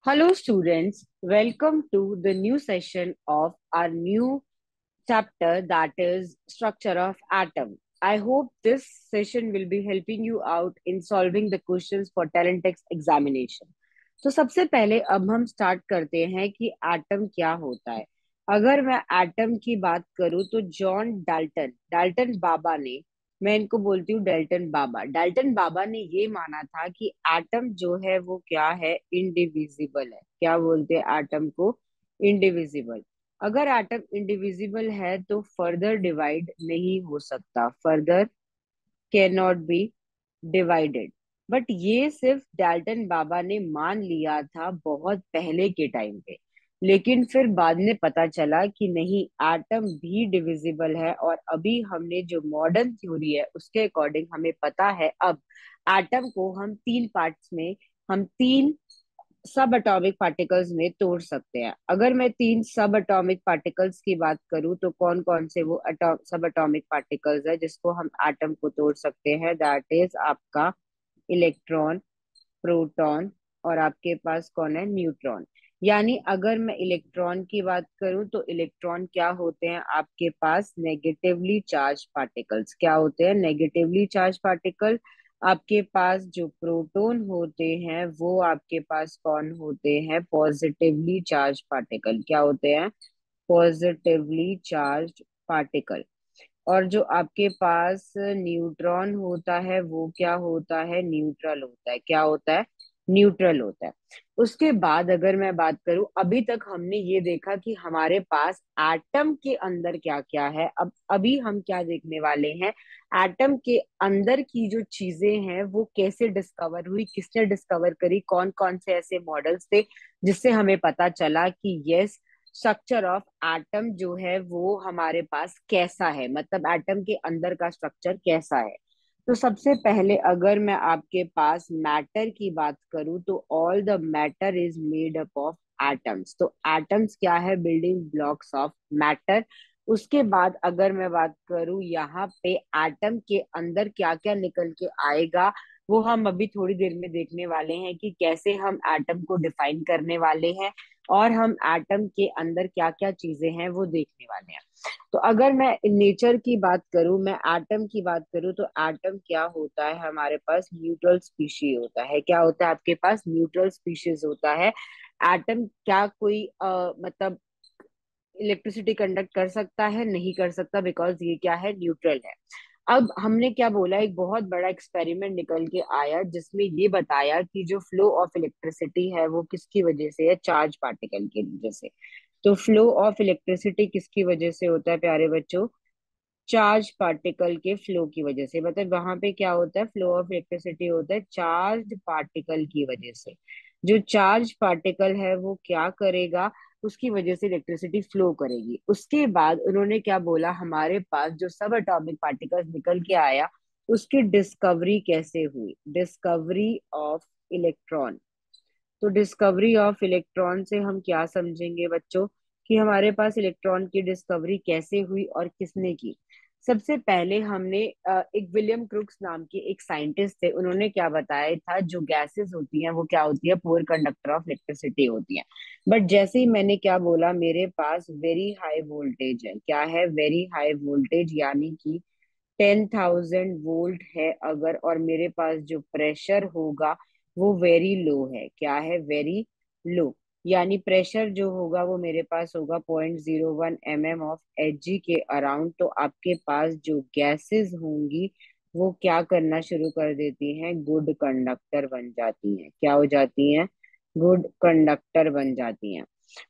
Hello, students. Welcome to the new session of our new chapter that is structure of atom. I hope this session will be helping you out in solving the questions for talent text examination. तो सबसे पहले अब हम start करते हैं कि atom क्या होता है। अगर मैं एटम की बात करूं तो जॉन डाल्टन डाल्टन बाबा ने, मैं इनको बोलती हूँ डाल्टन बाबा, डाल्टन बाबा ने ये माना था कि एटम जो है वो क्या है, इंडिविजिबल है। क्या बोलते हैं एटम को? इंडिविजिबल। अगर एटम इंडिविजिबल है तो फर्दर डिवाइड नहीं हो सकता, further can not be divided. But ये सिर्फ डाल्टन बाबा ने मान लिया था बहुत पहले के टाइम पे, लेकिन फिर बाद में पता चला कि नहीं, एटम भी डिविजिबल है। और अभी हमने जो मॉडर्न थ्योरी है उसके अकॉर्डिंग हमें पता है अब एटम को हम तीन पार्ट्स में, हम तीन सब एटॉमिक पार्टिकल्स में तोड़ सकते हैं। अगर मैं तीन सब एटॉमिक पार्टिकल्स की बात करूं तो कौन कौन से वो सब एटॉमिक पार्टिकल्स है जिसको हम एटम को तोड़ सकते हैं? दैट इज आपका इलेक्ट्रॉन, प्रोटॉन और आपके पास कौन है? न्यूट्रॉन। यानी अगर मैं इलेक्ट्रॉन की बात करूं तो इलेक्ट्रॉन क्या होते हैं आपके पास? Negatively charge particles. क्या होते हैं? Negatively charge particle. आपके पास जो प्रोटॉन होते हैं वो आपके पास कौन होते हैं? Positively charge particle. क्या होते हैं? Positively charge particle. और जो आपके पास न्यूट्रॉन होता है वो क्या होता है? न्यूट्रल होता है। क्या होता है? न्यूट्रल होता है। उसके बाद अगर मैं बात करूं, अभी तक हमने ये देखा कि हमारे पास एटम के अंदर क्या क्या है। अब अभी हम क्या देखने वाले हैं? एटम के अंदर की जो चीजें हैं वो कैसे डिस्कवर हुई, किसने डिस्कवर करी, कौन कौन से ऐसे मॉडल्स थे जिससे हमें पता चला कि यस, स्ट्रक्चर ऑफ एटम जो है वो हमारे पास कैसा है, मतलब एटम के अंदर का स्ट्रक्चर कैसा है। तो सबसे पहले अगर मैं आपके पास मैटर की बात करूं तो all the matter is made up of atoms. तो एटम्स क्या है? Building blocks of matter. उसके बाद अगर मैं बात करूं यहाँ पे एटम के अंदर क्या क्या निकल के आएगा, वो हम अभी थोड़ी देर में देखने वाले हैं कि कैसे हम एटम को डिफाइन करने वाले हैं और हम एटम के अंदर क्या क्या चीजें हैं वो देखने वाले हैं। तो अगर मैं नेचर की बात करूं, मैं एटम की बात करूं तो एटम क्या होता है हमारे पास? न्यूट्रल स्पीशीज होता है। क्या होता है आपके पास? न्यूट्रल स्पीशीज होता है। एटम क्या कोई मतलब इलेक्ट्रिसिटी कंडक्ट कर सकता है? नहीं कर सकता, बिकॉज ये क्या है? न्यूट्रल है। अब हमने क्या बोला, एक बहुत बड़ा एक्सपेरिमेंट निकल के आया जिसमें ये बताया कि जो फ्लो ऑफ इलेक्ट्रिसिटी है वो किसकी वजह से है? चार्ज पार्टिकल की वजह से। तो फ्लो ऑफ इलेक्ट्रिसिटी किसकी वजह से होता है प्यारे बच्चों? चार्ज पार्टिकल के फ्लो की वजह से। मतलब वहां पे क्या होता है? फ्लो ऑफ इलेक्ट्रिसिटी होता है चार्ज पार्टिकल की वजह से। जो चार्ज पार्टिकल है वो क्या करेगा? उसकी वजह से इलेक्ट्रिसिटी फ्लो करेगी। उसके बाद उन्होंने क्या बोला, हमारे पास जो सब एटॉमिक पार्टिकल्स निकल के आया उसकी डिस्कवरी कैसे हुई? Discovery of electron. तो डिस्कवरी ऑफ इलेक्ट्रॉन से हम क्या समझेंगे बच्चों कि हमारे पास इलेक्ट्रॉन की डिस्कवरी कैसे हुई और किसने की? सबसे पहले हमने एक विलियम क्रुक्स नाम के एक साइंटिस्ट थे, उन्होंने क्या बताया था, जो गैसेस होती हैं वो क्या होती है? पुअर कंडक्टर ऑफ इलेक्ट्रिसिटी होती है। बट जैसे ही मैंने क्या बोला, मेरे पास वेरी हाई वोल्टेज है। क्या है? वेरी हाई वोल्टेज, यानी कि 10,000 वोल्ट है अगर, और मेरे पास जो प्रेशर होगा वो वेरी लो है। क्या है? Very low. यानी प्रेशर जो होगा वो मेरे पास होगा 0.01 ऑफ एच जी के अराउंड। तो आपके पास जो गैसेस होंगी वो क्या करना शुरू कर देती हैं? गुड कंडक्टर बन जाती हैं। क्या हो जाती हैं? गुड कंडक्टर बन जाती हैं।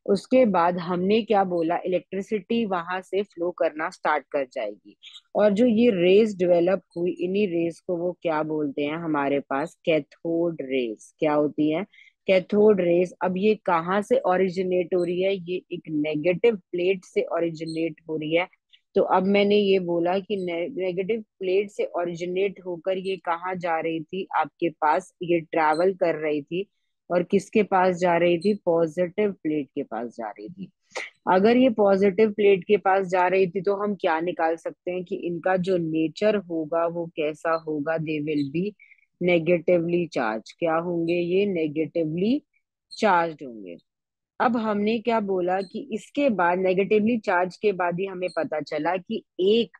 उसके बाद हमने क्या बोला, इलेक्ट्रिसिटी वहां से फ्लो करना स्टार्ट कर जाएगी। और जो ये रेज डेवलप हुई, इन्हीं रेज को वो क्या बोलते हैं हमारे पास? Cathode rays. क्या होती है? Cathode rays. अब ये कहाँ से ओरिजिनेट हो रही है? ये एक नेगेटिव प्लेट से ओरिजिनेट हो रही है। तो अब मैंने ये बोला कि नेगेटिव प्लेट से ओरिजिनेट होकर ये कहाँ जा रही थी? आपके पास ये ट्रैवल कर रही थी और किसके पास जा रही थी? पॉजिटिव प्लेट के पास जा रही थी। अगर ये पॉजिटिव प्लेट के पास जा रही थी तो हम क्या निकाल सकते हैं कि इनका जो नेचर होगा वो कैसा होगा? They will be negatively charge. क्या होंगे ये? नेगेटिवली चार्ज होंगे। अब हमने क्या बोला कि इसके बाद नेगेटिवली चार्ज के बाद ही हमें पता चला कि एक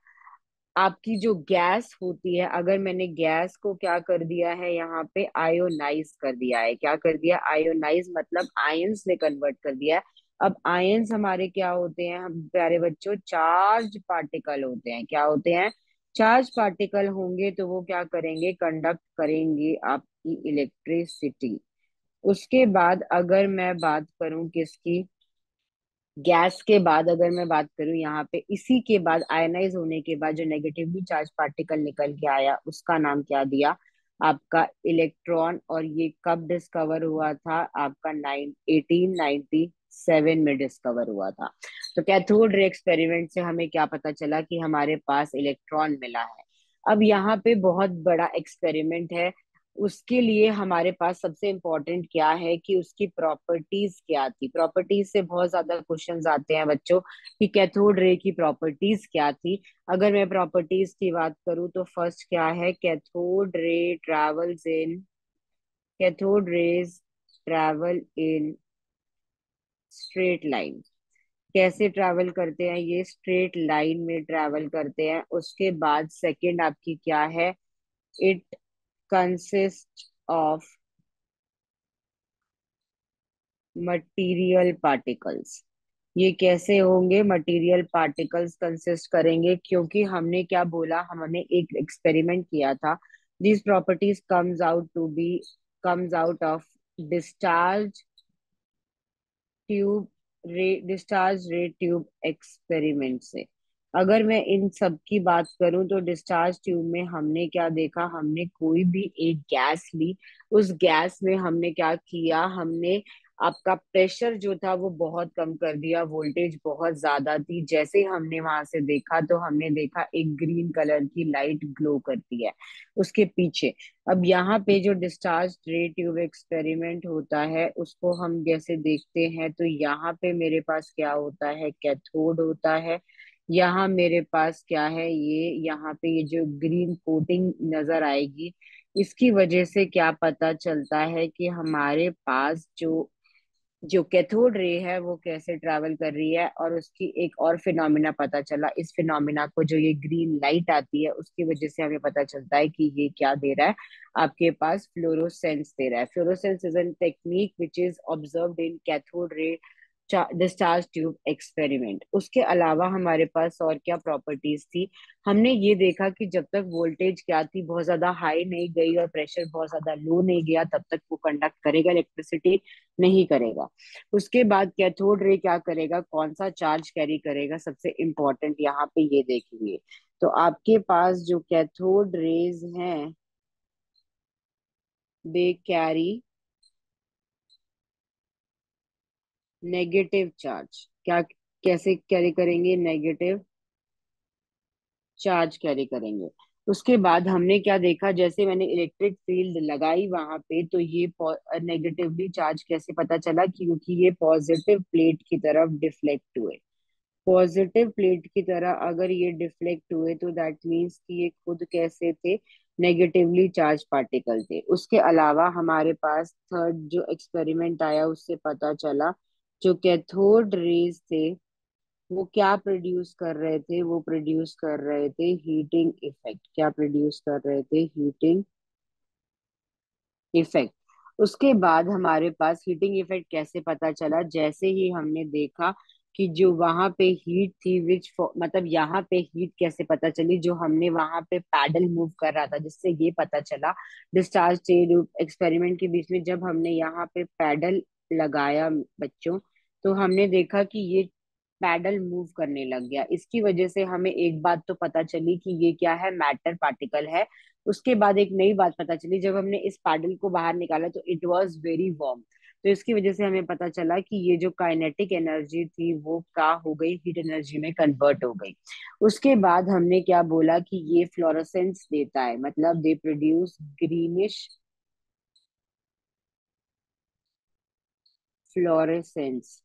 आपकी जो गैस होती है, अगर मैंने गैस को क्या कर दिया है यहाँ पे आयोनाइज कर दिया है। क्या कर दिया? आयोनाइज मतलब आयंस में कन्वर्ट कर दिया है। अब आयंस हमारे क्या होते हैं हम प्यारे बच्चों? चार्ज पार्टिकल होते हैं। क्या होते हैं? चार्ज पार्टिकल होंगे तो वो क्या करेंगे? कंडक्ट करेंगे आपकी इलेक्ट्रिसिटी। उसके बाद अगर मैं बात करूं किसकी, गैस के बाद अगर मैं बात करूं यहाँ पे, इसी के बाद आयनाइज होने के बाद जो नेगेटिवली चार्ज पार्टिकल निकल के आया उसका नाम क्या दिया? आपका इलेक्ट्रॉन। और ये कब डिस्कवर हुआ था? आपका 1897 में डिस्कवर हुआ था। तो कैथोड रे एक्सपेरिमेंट से हमें क्या पता चला? कि हमारे पास इलेक्ट्रॉन मिला है। अब यहाँ पे बहुत बड़ा एक्सपेरिमेंट है। उसके लिए हमारे पास सबसे इम्पोर्टेंट क्या है कि उसकी प्रॉपर्टीज क्या थी। प्रॉपर्टीज से बहुत ज्यादा क्वेश्चंस आते हैं बच्चों कि कैथोड रे की प्रॉपर्टीज क्या थी। अगर मैं प्रॉपर्टीज की बात करूं तो फर्स्ट क्या है? Cathode rays travel in straight line. कैसे ट्रैवल करते हैं? ये स्ट्रेट लाइन में ट्रैवल करते हैं। उसके बाद सेकंड आपकी क्या है? It consist of material particles. ये कैसे होंगे? मटेरियल पार्टिकल्स कंसिस्ट करेंगे, क्योंकि हमने क्या बोला? हमने एक एक्सपेरिमेंट किया था। This properties comes out of discharge tube discharge ray tube experiment से। अगर मैं इन सब की बात करूं तो डिस्चार्ज ट्यूब में हमने क्या देखा? हमने कोई भी एक गैस ली। उस गैस में हमने क्या किया? हमने आपका प्रेशर जो था वो बहुत कम कर दिया। वोल्टेज बहुत ज्यादा थी। जैसे ही हमने वहां से देखा तो हमने देखा एक ग्रीन कलर की लाइट ग्लो करती है उसके पीछे। अब यहाँ पे जो डिस्चार्ज रे ट्यूब एक्सपेरिमेंट होता है उसको हम जैसे देखते हैं तो यहाँ पे मेरे पास क्या होता है? कैथोड होता है। यहाँ मेरे पास क्या है? ये यहाँ पे ये जो ग्रीन कोटिंग नजर आएगी, इसकी वजह से क्या पता चलता है कि हमारे पास जो जो कैथोड रे है वो कैसे ट्रैवल कर रही है। और उसकी एक और फिनोमिना पता चला। इस फिनोमिना को, जो ये ग्रीन लाइट आती है उसकी वजह से हमें पता चलता है कि ये क्या दे रहा है? आपके पास फ्लोरोसेंस दे रहा है। Fluorescence is an technique which is observed in cathode ray discharge tube experiment. उसके अलावा हमारे पास और क्या प्रॉपर्टीज थी? हमने ये देखा कि जब तक वोल्टेज क्या थी, बहुत ज्यादा हाई नहीं गई और प्रेशर बहुत ज्यादा लो नहीं गया, तब तक वो कंडक्ट करेगा इलेक्ट्रिसिटी, नहीं करेगा। उसके बाद कैथोड रे क्या करेगा? कौन सा चार्ज कैरी करेगा? सबसे इंपॉर्टेंट यहाँ पे ये देखेंगे। तो आपके पास जो कैथोड रेज हैं, दे कैरी नेगेटिव चार्ज। क्या कैसे कैरी करेंगे? नेगेटिव चार्ज कैरी करेंगे। उसके बाद हमने क्या देखा? जैसे मैंने इलेक्ट्रिक फील्ड लगाई वहां पे, तो ये नेगेटिवली चार्ज कैसे पता चला? क्योंकि ये पॉजिटिव प्लेट की तरफ डिफ्लेक्ट हुए। पॉजिटिव प्लेट की तरह अगर ये डिफ्लेक्ट हुए तो दैट मीन्स कि ये खुद कैसे थे? नेगेटिवली चार्ज पार्टिकल थे। उसके अलावा हमारे पास थर्ड जो एक्सपेरिमेंट आया उससे पता चला जो कैथोड रेज थे वो क्या प्रोड्यूस कर रहे थे? वो प्रोड्यूस कर रहे थे हीटिंग इफेक्ट। क्या प्रोड्यूस कर रहे थे? Heating effect. उसके बाद हमारे पास हीटिंग इफेक्ट कैसे पता चला? जैसे ही हमने देखा कि जो वहां पे हीट थी विच मतलब यहाँ पे हीट कैसे पता चली? जो हमने वहां पे पैडल मूव कर रहा था, जिससे ये पता चला डिस्चार्ज ट्यूब एक्सपेरिमेंट के बीच में जब हमने यहाँ पे पैडल लगाया बच्चों, तो हमने देखा कि ये पैडल मूव करने लग गया। इसकी वजह से हमें एक बात तो पता चली कि ये क्या है? मैटर पार्टिकल है। उसके बाद एक नई बात पता चली, जब हमने इस पैडल को बाहर निकाला तो इट वाज वेरी वार्म। तो इसकी वजह से हमें पता चला कि ये जो काइनेटिक एनर्जी थी वो क्या हो गई? हीट एनर्जी में कन्वर्ट हो गई। उसके बाद हमने क्या बोला कि ये फ्लोरोसेंस देता है, मतलब दे प्रोड्यूस ग्रीनिश फ्लोरेसेंस।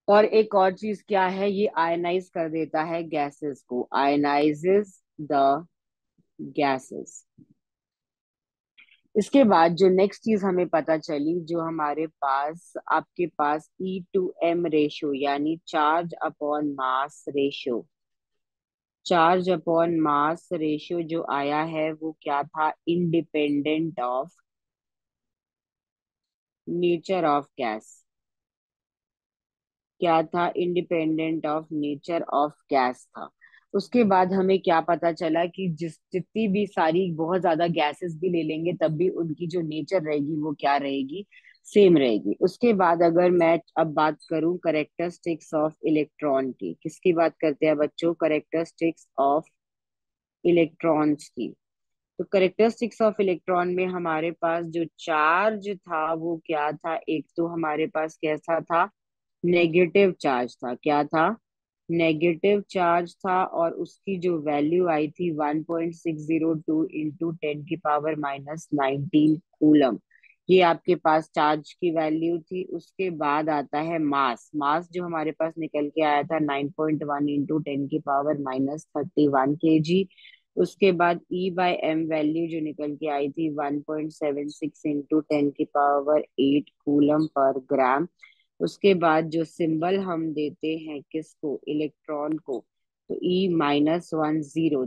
और एक और चीज क्या है? ये आयनाइज कर देता है गैसेस को। Ionizes the gases. इसके बाद जो नेक्स्ट चीज हमें पता चली, जो हमारे पास आपके पास E/M रेशो यानी charge upon mass ratio, charge upon mass ratio जो आया है वो क्या था, independent of nature of gas. क्या था, independent of nature of gas था। उसके बाद हमें क्या पता चला कि जितनी भी सारी बहुत ज्यादा गैसेस भी ले लेंगे तब भी उनकी जो नेचर रहेगी वो क्या रहेगी, सेम रहेगी। उसके बाद अगर मैं अब बात करूं करेक्टरिस्टिक्स ऑफ इलेक्ट्रॉन की, किसकी बात करते हैं बच्चों, करेक्टरिस्टिक्स ऑफ इलेक्ट्रॉन्स की। तो करेक्टरिस्टिक्स ऑफ इलेक्ट्रॉन में हमारे पास जो चार्ज था वो क्या था, एक तो हमारे पास कैसा था, नेगेटिव चार्ज था। क्या था, नेगेटिव चार्ज था, और उसकी जो वैल्यू आई थी 1.602 इंटू 10 की पावर माइनस 19 कूलम। ये आपके पास चार्ज की वैल्यू थी। उसके बाद आता है मास। मास जो हमारे पास निकल के आया था 9.1 इंटू 10 की पावर माइनस 31 kg। उसके बाद E/M वैल्यू जो निकल के आई थी 1.76 इंटू 10 की पावर 8 कूलम पर ग्राम। उसके बाद जो सिंबल हम देते हैं किसको, इलेक्ट्रॉन को, तो E-10,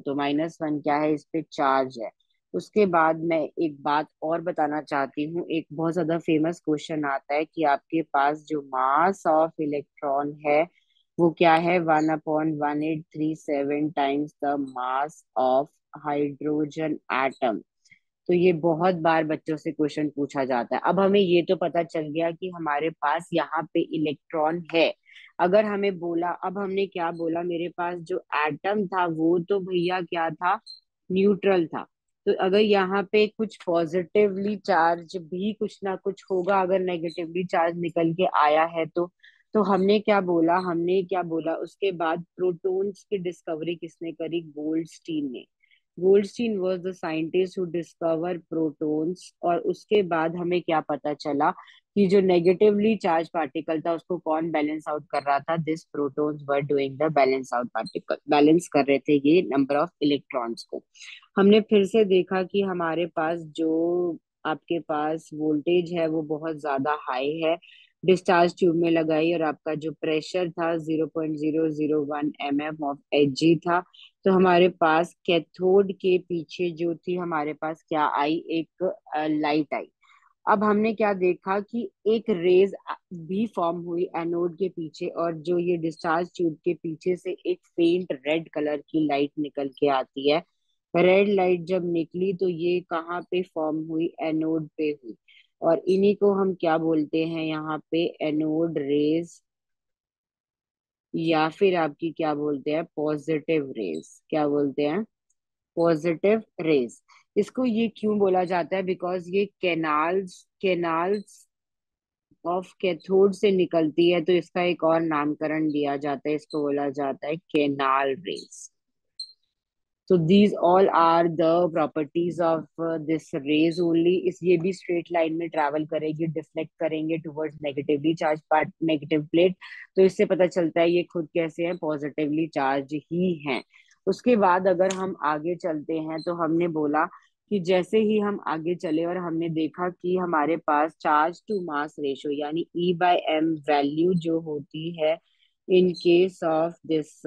तो -1 क्या है, इस पे चार्ज है। उसके बाद मैं एक बात और बताना चाहती हूँ, एक बहुत ज्यादा फेमस क्वेश्चन आता है कि आपके पास जो मास ऑफ इलेक्ट्रॉन है वो क्या है, 1/1837 times the mass of hydrogen atom. तो ये बहुत बार बच्चों से क्वेश्चन पूछा जाता है। अब हमें ये तो पता चल गया कि हमारे पास यहाँ पे इलेक्ट्रॉन है। अगर हमें बोला, अब हमने क्या बोला, मेरे पास जो एटम था वो तो भैया क्या था, न्यूट्रल था। तो अगर यहाँ पे कुछ पॉजिटिवली चार्ज भी कुछ ना कुछ होगा, अगर नेगेटिवली चार्ज निकल के आया है तो हमने क्या बोला, हमने क्या बोला, उसके बाद प्रोटॉन्स की डिस्कवरी किसने करी, गोल्डस्टीन ने। Goldstein was the scientist who discover protons. और उसके बाद हमें क्या पता चला कि जो नेगेटिवली चार्ज पार्टिकल था उसको कौन बैलेंस आउट कर रहा था, this protons were doing the balance out particle, balance कर रहे थे ये नंबर ऑफ इलेक्ट्रॉन्स को। हमने फिर से देखा कि हमारे पास जो आपके पास वोल्टेज है वो बहुत ज्यादा हाई है, डिस्चार्ज ट्यूब में लगाई, और आपका जो प्रेशर था 0.001 ऑफ Hg था। तो हमारे पास कैथोड के पीछे जो थी हमारे पास क्या आई, एक लाइट आई। अब हमने क्या देखा कि एक रेज भी फॉर्म हुई एनोड के पीछे, और जो ये डिस्चार्ज ट्यूब के पीछे से एक फेंट रेड कलर की लाइट निकल के आती है। रेड लाइट जब निकली तो ये कहाँ पे फॉर्म हुई, एनोड पे हुई। और इन्हीं को हम क्या बोलते हैं यहाँ पे, एनोड रेज, या फिर आपकी क्या बोलते हैं, पॉजिटिव रेज। क्या बोलते हैं, पॉजिटिव रेज। इसको ये क्यों बोला जाता है, बिकॉज ये कैनाल्स कैनाल्स ऑफ कैथोड से निकलती है, तो इसका एक और नामकरण दिया जाता है, इसको बोला जाता है कैनाल रेज। तो these all are the properties of this rays only. इस ये भी स्ट्रेट लाइन में ट्रैवल करेगी, डिफ्लेक्ट करेंगे towards negatively charge part, negative plate. तो इससे पता चलता है ये खुद कैसे हैं, पॉजिटिवली चार्ज ही हैं। उसके बाद अगर हम आगे चलते हैं तो हमने बोला कि जैसे ही हम आगे चले और हमने देखा कि हमारे पास चार्ज टू मास रेशो यानी E/M वैल्यू जो होती है in case of this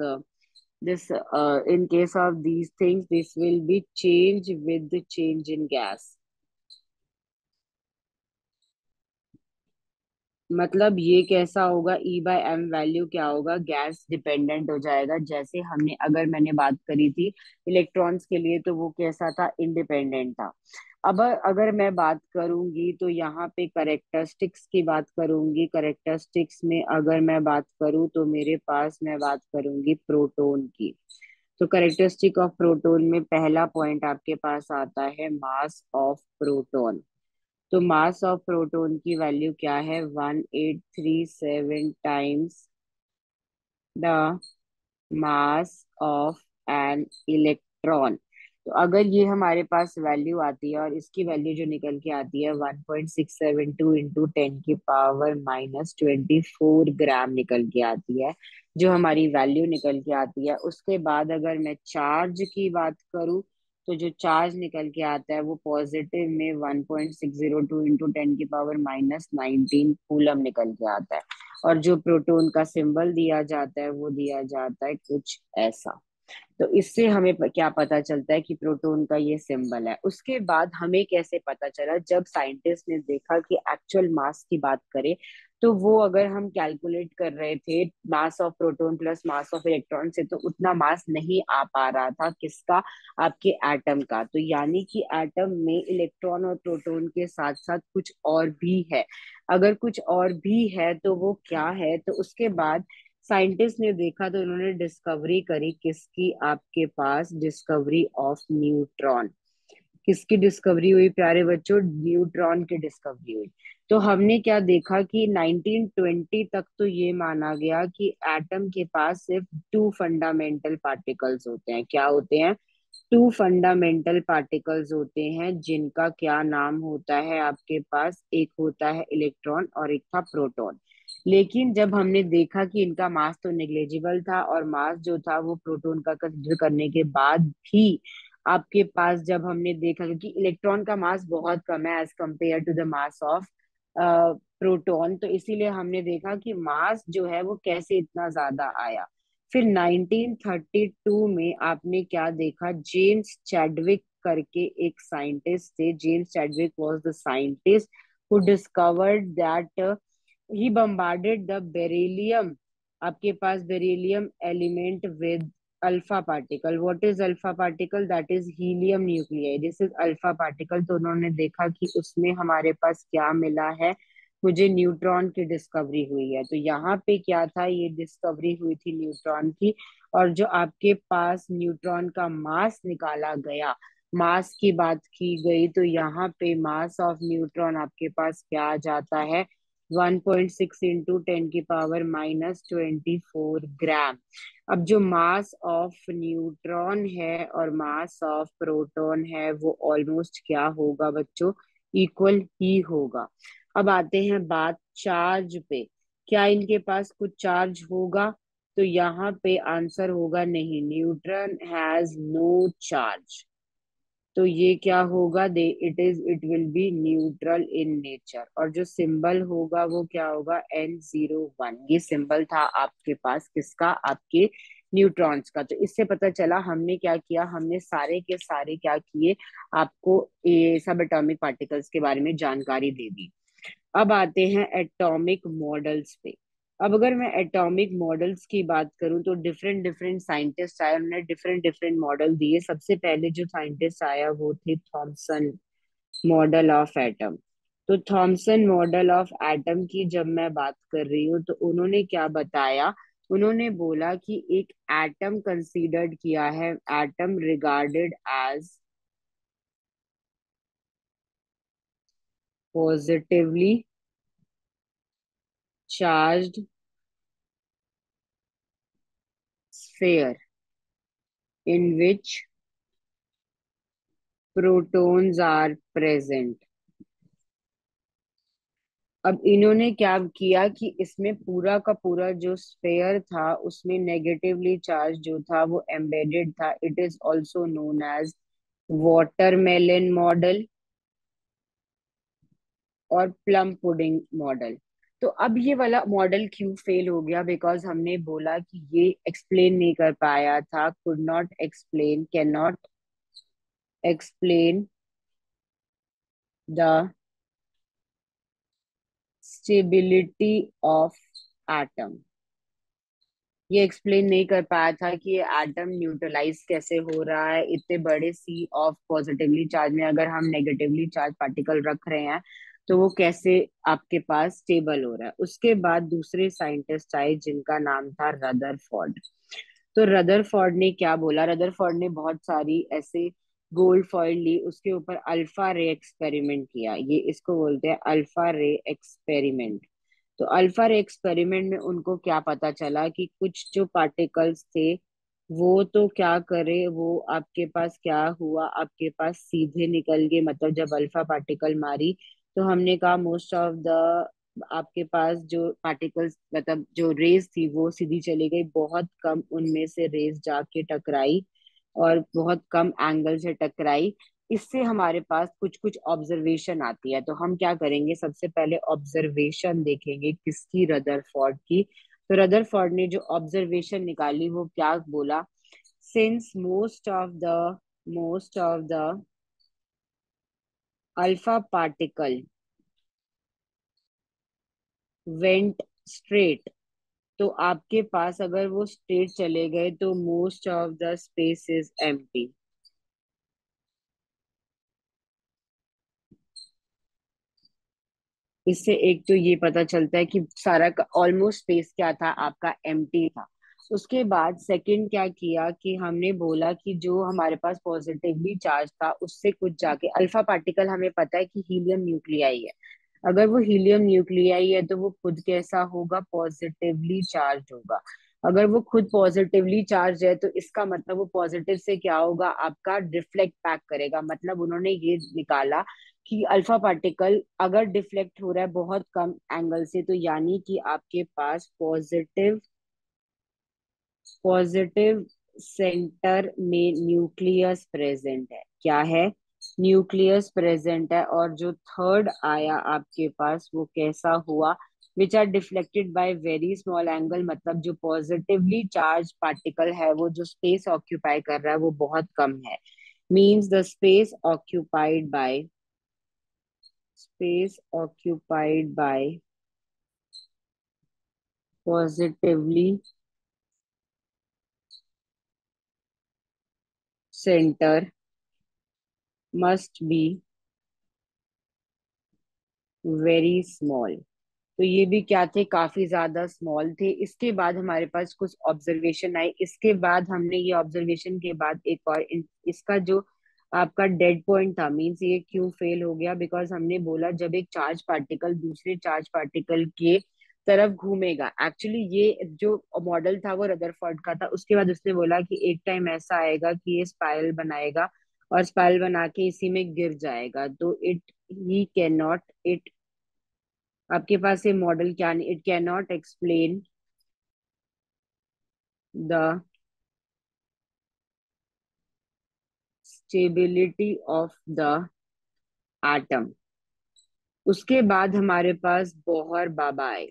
in case of these things, this will be change with the change in gas। मतलब ये कैसा होगा, E/M वैल्यू क्या होगा, गैस डिपेंडेंट हो जाएगा। जैसे हमने, अगर मैंने बात करी थी इलेक्ट्रॉन्स के लिए तो वो कैसा था, इंडिपेंडेंट था। अब अगर मैं बात करूंगी तो यहाँ पे करेक्टरिस्टिक्स की बात करूंगी। करेक्टरिस्टिक्स में अगर मैं बात करूँ तो मेरे पास मैं बात करूंगी प्रोटॉन की। तो करेक्टरिस्टिक ऑफ प्रोटॉन में पहला पॉइंट आपके पास आता है मास ऑफ प्रोटॉन। तो मास ऑफ प्रोटॉन की वैल्यू क्या है, 1837 times the mass of an electron. तो अगर ये हमारे पास वैल्यू आती है और इसकी वैल्यू जो निकल के आती है 1.672 इंटू 10 की पावर माइनस 24 ग्राम निकल के आती है, जो हमारी वैल्यू निकल के आती है। उसके बाद अगर मैं चार्ज की बात करूं तो जो चार्ज निकल के आता है वो पॉजिटिव में 1.602 इंटू 10 की पावर -19 कूलम निकल के आता है। और जो प्रोटॉन का सिंबल दिया जाता है वो दिया जाता है कुछ ऐसा। तो इससे हमें क्या पता चलता है कि प्रोटॉन का ये सिंबल है। उसके बाद हमें कैसे पता चला, जब साइंटिस्ट ने देखा कि एक्चुअल मास की बात करें, तो वो अगर हम कैलकुलेट कर रहे थे मास of proton plus mass of electron से, तो उतना मास नहीं आ पा रहा था किसका, आपके एटम का। तो यानी कि एटम में इलेक्ट्रॉन और प्रोटॉन के साथ साथ कुछ और भी है। अगर कुछ और भी है तो वो क्या है, तो उसके बाद साइंटिस्ट ने देखा तो उन्होंने डिस्कवरी करी किसकी, आपके पास डिस्कवरी ऑफ न्यूट्रॉन। किसकी डिस्कवरी हुई प्यारे बच्चों, न्यूट्रॉन की डिस्कवरी हुई। तो हमने क्या देखा कि 1920 तक तो ये माना गया कि एटम के पास सिर्फ टू फंडामेंटल पार्टिकल्स होते हैं। क्या होते हैं, टू फंडामेंटल पार्टिकल्स होते हैं, जिनका क्या नाम होता है आपके पास, एक होता है इलेक्ट्रॉन और एक था प्रोटॉन। लेकिन जब हमने देखा कि इनका मास तो नेग्लेजिबल था, और मास जो था वो प्रोटॉन का कंसिडर करने के बाद भी आपके पास, जब हमने देखा क्योंकि इलेक्ट्रॉन का मास बहुत कम है as compare to the mass of proton, तो इसीलिए हमने देखा कि मास जो है वो कैसे इतना ज्यादा आया। फिर 1932 में आपने क्या देखा, जेम्स चैडविक करके एक साइंटिस्ट थे। James Chadwick was the scientist who discovered that he bombarded the beryllium, आपके पास beryllium element with alpha particle. What is alpha particle, that is helium nuclei, this is alpha particle. तो उन्होंने देखा कि उसमें हमारे पास क्या मिला है, मुझे न्यूट्रॉन की डिस्कवरी हुई है। तो यहाँ पे क्या था, ये डिस्कवरी हुई थी न्यूट्रॉन की। और जो आपके पास न्यूट्रॉन का मास निकाला गया, मास की बात की गई, तो यहाँ पे मास ऑफ न्यूट्रॉन आपके पास क्या आ जाता है, 1.6 इंटू 10 की पावर -24 ग्राम। अब जो मास ऑफ न्यूट्रॉन है और मास ऑफ प्रोटॉन है वो ऑलमोस्ट क्या होगा बच्चों, इक्वल ही होगा। अब आते हैं बात चार्ज पे, क्या इनके पास कुछ चार्ज होगा, तो यहाँ पे आंसर होगा नहीं, न्यूट्रॉन हैज नो चार्ज। तो ये क्या होगा, they it will be neutral in nature. और जो सिंबल होगा वो क्या होगा, N01, ये सिंबल था आपके पास किसका, आपके न्यूट्रॉन्स का। तो इससे पता चला हमने क्या किया, हमने सारे के सारे क्या किए, आपको ये सब एटॉमिक पार्टिकल्स के बारे में जानकारी दे दी। अब आते हैं एटॉमिक मॉडल्स पे। अब अगर मैं एटॉमिक मॉडल्स की बात करूं तो डिफरेंट डिफरेंट साइंटिस्ट आए, उन्होंने डिफरेंट डिफरेंट मॉडल दिए। सबसे पहले जो साइंटिस्ट आया वो थे थॉमसन मॉडल ऑफ एटम। तो थॉमसन मॉडल ऑफ एटम की जब मैं बात कर रही हूँ तो उन्होंने क्या बताया, उन्होंने बोला कि एक एटम कंसीडर्ड किया है, atom regarded as positively charged sphere in which protons are present। अब इन्होंने क्या किया कि इसमें पूरा का पूरा जो स्फेयर था उसमें नेगेटिवली चार्ज जो था वो एम्बेडेड था। It is also known as watermelon model और प्लम पुडिंग मॉडल। तो अब ये वाला मॉडल क्यों फेल हो गया, बिकॉज हमने बोला कि ये एक्सप्लेन नहीं कर पाया था, could not explain, can not explain the stability of atom. ये एक्सप्लेन नहीं कर पाया था कि ये एटम न्यूट्रलाइज कैसे हो रहा है, इतने बड़े सी ऑफ पॉजिटिवली चार्ज में अगर हम नेगेटिवली चार्ज पार्टिकल रख रहे हैं तो वो कैसे आपके पास स्टेबल हो रहा है। उसके बाद दूसरे साइंटिस्ट आए जिनका नाम था रदरफोर्ड। तो रदरफोर्ड ने क्या बोला, रदरफोर्ड ने बहुत सारी ऐसे गोल्ड फॉइल ली, उसके ऊपर अल्फा रे एक्सपेरिमेंट किया। ये इसको बोलते हैं अल्फा रे एक्सपेरिमेंट। तो अल्फा रे एक्सपेरिमेंट में उनको क्या पता चला कि कुछ जो पार्टिकल्स थे वो तो क्या करे, वो आपके पास क्या हुआ, आपके पास सीधे निकल गए। मतलब जब अल्फा पार्टिकल मारी तो हमने कहा मोस्ट ऑफ द आपके पास जो पार्टिकल्स, मतलब जो रेज थी वो सीधी चली गई, बहुत कम उनमें से रेज जाके टकराई और बहुत कम एंगल से टकराई। इससे हमारे पास कुछ कुछ ऑब्जर्वेशन आती है। तो हम क्या करेंगे, सबसे पहले ऑब्जर्वेशन देखेंगे किसकी, रदरफोर्ड की। तो रदरफोर्ड ने जो ऑब्जर्वेशन निकाली वो क्या बोला, since most of the alpha particle went straight, तो आपके पास अगर वो स्ट्रेट चले गए तो most of the space is empty. इससे एक तो ये पता चलता है कि सारा का ऑलमोस्ट स्पेस क्या था आपका, एम्प्टी था। उसके बाद सेकंड क्या किया कि हमने बोला कि जो हमारे पास पॉजिटिवली चार्ज था उससे कुछ जाके अल्फा पार्टिकल, हमें पता है कि हीलियम न्यूक्लियाई है। अगर वो हीलियम न्यूक्लियाई है तो वो खुद कैसा होगा, पॉजिटिवली चार्ज होगा। अगर वो खुद पॉजिटिवली चार्ज है तो इसका मतलब वो पॉजिटिव से क्या होगा, आपका रिफ्लेक्ट बैक करेगा। मतलब उन्होंने ये निकाला कि अल्फा पार्टिकल अगर डिफ्लेक्ट हो रहा है बहुत कम एंगल से, तो यानी कि आपके पास पॉजिटिव पॉजिटिव सेंटर में न्यूक्लियस प्रेजेंट है। क्या है, न्यूक्लियस प्रेजेंट है। और जो थर्ड आया आपके पास वो कैसा हुआ, which are deflected by very small angle. मतलब जो पॉजिटिवली चार्ज पार्टिकल है वो जो स्पेस ऑक्यूपाई कर रहा है वो बहुत कम है। Means the space occupied by positively center must be very small। तो ये भी क्या थे, काफी ज्यादा स्मॉल थे। इसके बाद हमारे पास कुछ ऑब्जर्वेशन आए। इसके बाद हमने ये ऑब्जर्वेशन के बाद एक और इसका जो आपका डेड पॉइंट था, मीन्स ये क्यों फेल हो गया, बिकॉज हमने बोला जब एक चार्ज पार्टिकल दूसरे चार्ज पार्टिकल के तरफ घूमेगा, एक्चुअली ये जो मॉडल था वो रदरफोर्ड का था। उसके बाद उसने बोला कि एक टाइम ऐसा आएगा कि ये स्पाइरल बनाएगा और स्पाइरल बना के इसी में गिर जाएगा। तो ही कैन नॉट इट आपके पास ये मॉडल क्या नहीं, it can not explain the stability of the atom. उसके बाद हमारे पास बोहर बाबा आए।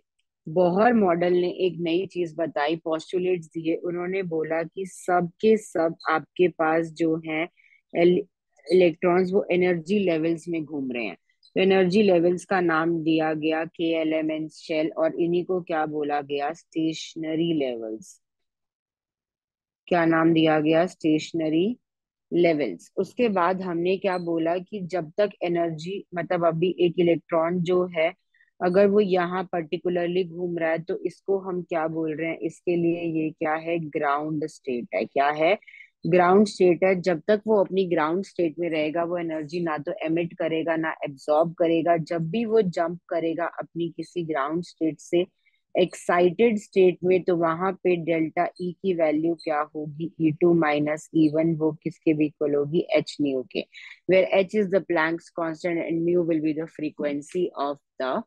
बोहर मॉडल ने एक नई चीज बताई, पोस्टुलेट्स दिए। उन्होंने बोला कि सब के सब आपके पास जो है इलेक्ट्रॉन्स वो एनर्जी लेवल्स में घूम रहे हैं। तो एनर्जी लेवल्स का नाम दिया गया के एलिमेंट्स शेल, और इन्हीं को क्या बोला गया, स्टेशनरी लेवल्स। क्या नाम दिया गया, स्टेशनरी लेवल्स। उसके बाद हमने क्या बोला कि जब तक एनर्जी, मतलब अभी एक इलेक्ट्रॉन जो है अगर वो यहाँ पर्टिकुलरली घूम रहा है तो इसको हम क्या बोल रहे हैं, इसके लिए ये क्या है, ग्राउंड स्टेट है। क्या है, ग्राउंड स्टेट है। जब तक वो अपनी ग्राउंड स्टेट में रहेगा वो एनर्जी ना तो एमिट करेगा ना एब्जॉर्ब करेगा। जब भी वो जंप करेगा अपनी किसी ग्राउंड स्टेट से एक्साइटेड स्टेट में, तो वहां पे डेल्टा ई की वैल्यू क्या होगी, E2 - E1, वो किसके भी इक्वल होगी, एच न्यू के। Where h is the Planck's constant and mu will be the frequency of the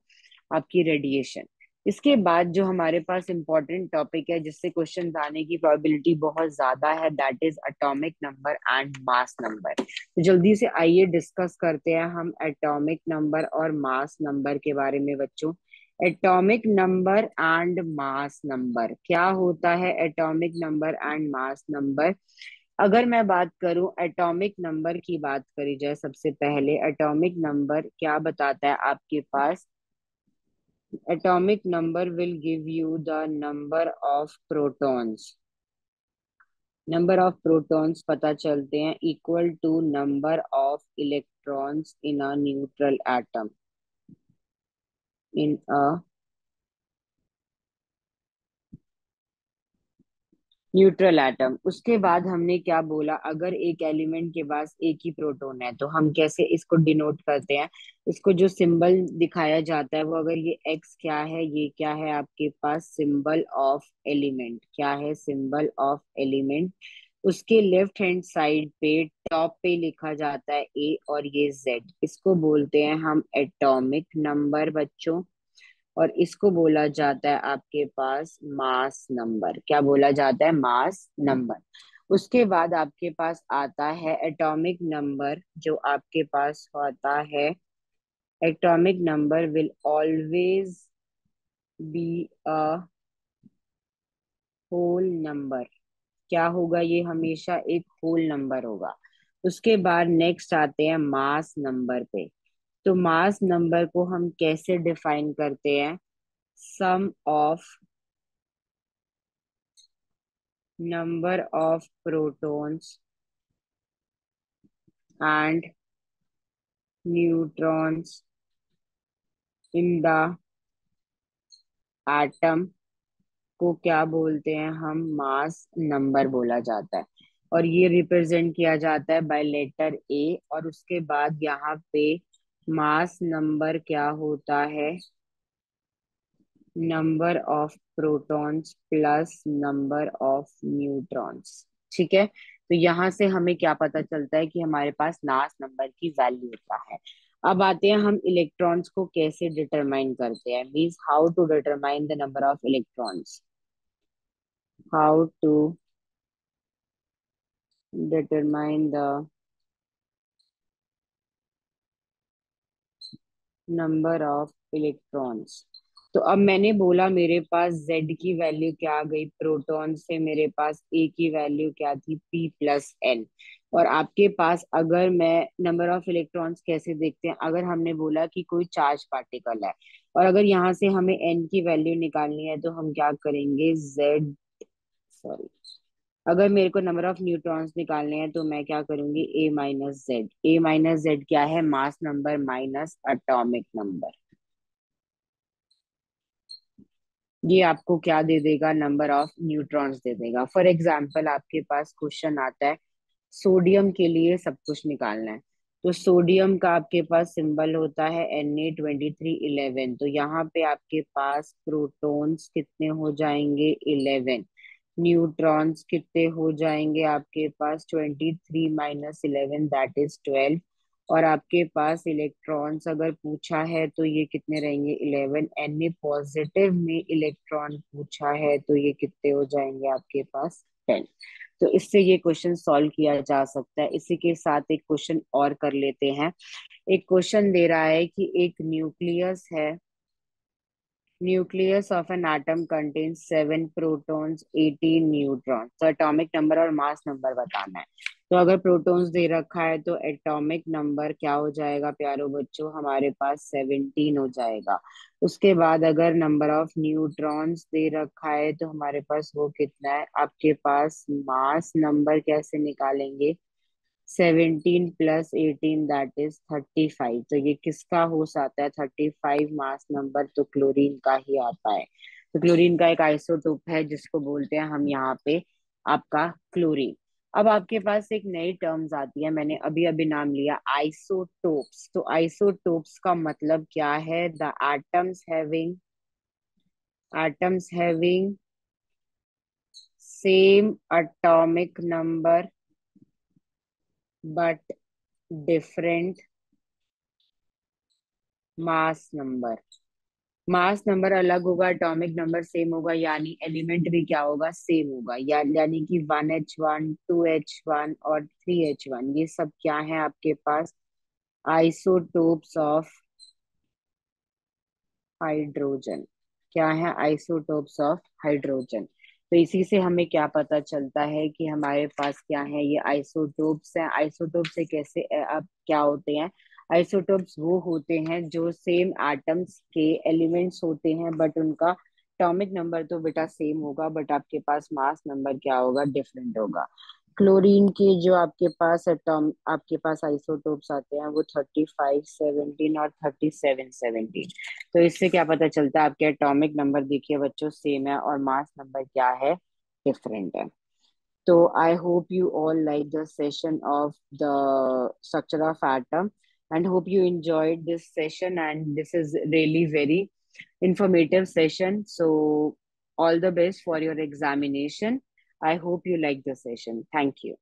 आपकी रेडिएशन। इसके बाद जो हमारे पास इंपॉर्टेंट टॉपिक है जिससे क्वेश्चन आने की प्रोबेबिलिटी बहुत ज्यादा है, that is atomic number and mass number. तो जल्दी से आइए डिस्कस करते हैं हम एटॉमिक नंबर और मास नंबर के बारे में बच्चों। Atomic number and mass number क्या होता है, atomic number and mass number. अगर मैं बात करूं एटॉमिक नंबर की, बात करी जाए सबसे पहले, एटॉमिक नंबर क्या बताता है आपके पास, atomic number will give you the number of protons। Number of protons पता चलते हैं equal to number of electrons in a neutral atom, in a neutral atom. उसके बाद हमने क्या बोला, अगर एक एलिमेंट के पास एक ही प्रोटॉन है तो हम कैसे इसको डिनोट करते हैं, इसको जो सिंबल दिखाया जाता है वो, अगर ये एक्स क्या है, ये क्या है आपके पास, सिंबल ऑफ एलिमेंट। क्या है, सिंबल ऑफ एलिमेंट। उसके लेफ्ट हैंड साइड पे टॉप पे लिखा जाता है ए और ये जेड, इसको बोलते हैं हम एटॉमिक नंबर बच्चों। और इसको बोला जाता है आपके पास मास नंबर। क्या बोला जाता है, मास नंबर। उसके बाद आपके पास आता है एटॉमिक नंबर, जो आपके पास होता है, atomic number will always be a whole number. क्या होगा ये? हमेशा एक होल नंबर होगा। उसके बाद नेक्स्ट आते हैं मास नंबर पे। तो मास नंबर को हम कैसे डिफाइन करते हैं? Sum of number of protons and neutrons in the atom को क्या बोलते हैं हम? मास नंबर बोला जाता है। और ये रिप्रेजेंट किया जाता है बाय लेटर ए। और उसके बाद यहाँ पे मास नंबर क्या होता है? Number of protons plus number of neutrons. ठीक है, तो यहाँ से हमें क्या पता चलता है कि हमारे पास मास नंबर की वैल्यू क्या है। अब आते हैं हम इलेक्ट्रॉन्स को कैसे डिटरमाइन करते हैं, means how to determine the number of electrons, how to determine the number of electrons। तो अब मैंने बोला मेरे पास Z की वैल्यू क्या आ गई, प्रोटॉन से मेरे पास A की वैल्यू क्या थी, P+N। और आपके पास अगर मैं नंबर ऑफ इलेक्ट्रॉन्स कैसे देखते हैं, अगर हमने बोला कि कोई चार्ज पार्टिकल है और अगर यहाँ से हमें N की वैल्यू निकालनी है तो हम क्या करेंगे, Z, सॉरी, अगर मेरे को नंबर ऑफ न्यूट्रॉन्स निकालने हैं तो मैं क्या करूंगी, A-Z। A-Z क्या है? Mass number minus atomic number. ये आपको क्या दे देगा? नंबर ऑफ न्यूट्रॉन्स दे देगा। फॉर एग्जाम्पल आपके पास क्वेश्चन आता है, सोडियम के लिए सब कुछ निकालना है। तो सोडियम का आपके पास सिंबल होता है Na2311। तो यहाँ पे आपके पास प्रोटॉन्स कितने हो जाएंगे, 11। न्यूट्रॉन्स कितने हो जाएंगे आपके पास, 23 - 11 दैट इज 12। और आपके पास इलेक्ट्रॉन्स अगर पूछा है तो ये कितने रहेंगे, 11। Na पॉजिटिव में इलेक्ट्रॉन पूछा है तो ये कितने हो जाएंगे आपके पास, 10। तो इससे ये क्वेश्चन सॉल्व किया जा सकता है। इसी के साथ एक क्वेश्चन और कर लेते हैं। एक क्वेश्चन दे रहा है कि एक न्यूक्लियस है, nucleus of an atom contains 7 protons 18 neutrons. तो एटॉमिक नंबर और मास नंबर बताना है। तो अगर प्रोटॉन्स दे रखा है तो एटॉमिक नंबर क्या हो जाएगा प्यारों बच्चों, हमारे पास 17 हो जाएगा। उसके बाद अगर नंबर ऑफ न्यूट्रॉन्स दे रखा है तो हमारे पास वो कितना है आपके पास, मास नंबर कैसे निकालेंगे, 17 + 18 दैट इज 35। तो ये किसका हो सकता है, 35 मास नंबर, तो क्लोरीन का ही आता है। तो क्लोरीन का एक आइसोटोप है जिसको बोलते हैं हम यहाँ पे आपका क्लोरीन। अब आपके पास एक नई टर्म्स आती है, मैंने अभी अभी नाम लिया आइसोटोप्स। तो आइसोटोप्स का मतलब क्या है, the atoms having same atomic number but different mass number. Mass number अलग होगा, एटॉमिक नंबर सेम होगा, यानी एलिमेंट भी क्या होगा, सेम होगा। यानी कि 1H1 2H1 और 3H1 ये सब क्या है आपके पास, आइसोटोप्स ऑफ हाइड्रोजन। क्या है, आइसोटोप्स ऑफ हाइड्रोजन। तो इसी से हमें क्या पता चलता है कि हमारे पास क्या है, ये आइसोटोप्स हैं। आइसोटोप से कैसे अब क्या होते हैं, आइसोटोप्स वो होते हैं जो सेम एटम्स के एलिमेंट्स होते हैं बट उनका एटॉमिक नंबर तो बेटा सेम होगा बट आपके पास मास नंबर क्या होगा, डिफरेंट होगा। क्लोरीन के जो आपके पास आइसोटोप्स आते हैं वो 35 17 और 37 17। तो इससे क्या पता चलता है, आपके एटॉमिक नंबर देखिए बच्चों सेम है और मास नंबर क्या है, डिफरेंट है। तो I hope you all like the session of the structure of atom and hope you enjoyed this session, and this is really very informative session. So all the best for your examination. I hope you like the session. Thank you.